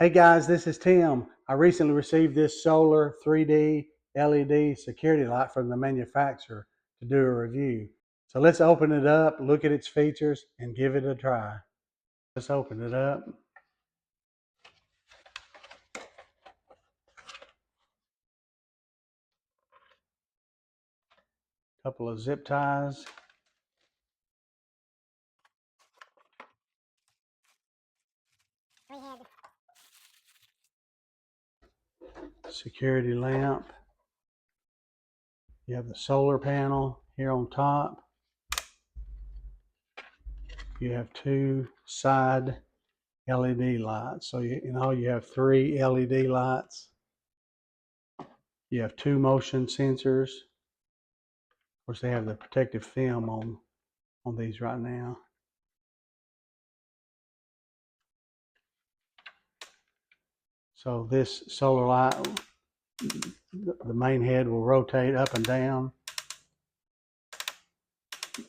Hey guys, this is Tim. I recently received this solar 3D LED security light from the manufacturer to do a review. So let's open it up, look at its features, and give it a try. Let's open it up. Couple of zip ties. Security lamp. You have the solar panel here on top. You have two side LED lights. So you have three LED lights. You have two motion sensors. Of course, they have the protective film on these right now. So this solar light, the main head will rotate up and down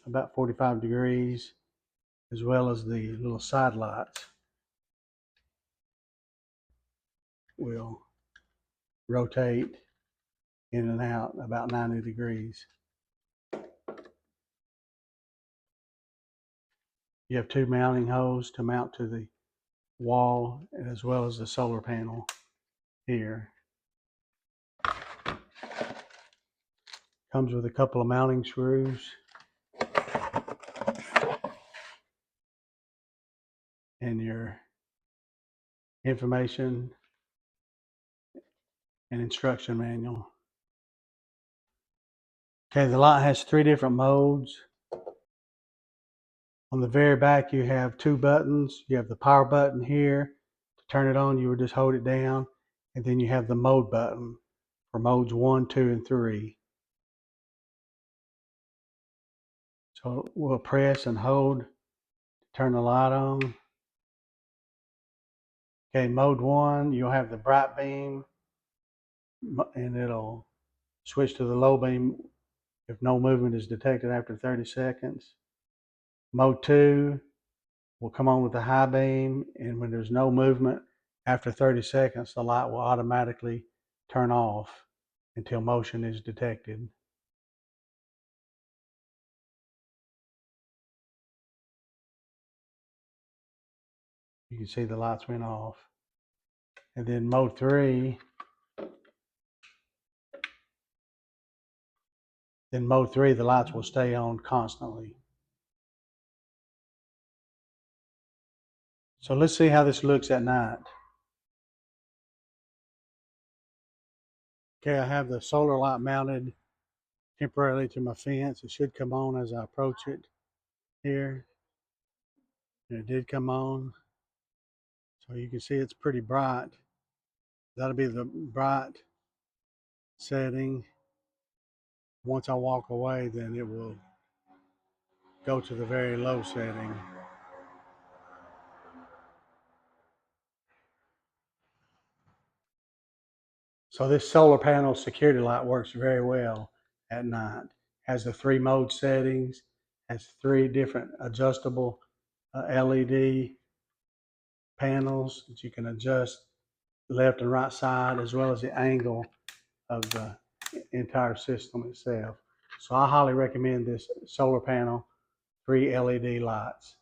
about 45 degrees, as well as the little side lights will rotate in and out about 90 degrees. You have two mounting holes to mount to the wall as well as the solar panel here. Comes with a couple of mounting screws. And your information and instruction manual. Okay, the light has three different modes. On the very back, you have two buttons. You have the power button here. To turn it on, you would just hold it down. And then you have the mode button for modes 1, 2, and 3. So we'll press and hold to turn the light on. Okay, mode 1, you'll have the bright beam, and it'll switch to the low beam if no movement is detected after 30 seconds. Mode 2 will come on with the high beam, and when there's no movement after 30 seconds, the light will automatically turn off until motion is detected. You can see the lights went off. And then mode 3, the lights will stay on constantly. So let's see how this looks at night. Okay, I have the solar light mounted temporarily to my fence. It should come on as I approach it here. And it did come on. So you can see it's pretty bright. That'll be the bright setting. Once I walk away, then it will go to the very low setting. So this solar panel security light works very well at night. Has the 3 mode settings, has 3 different adjustable LED panels that you can adjust left and right side, as well as the angle of the entire system itself. So I highly recommend this solar panel 3 LED lights.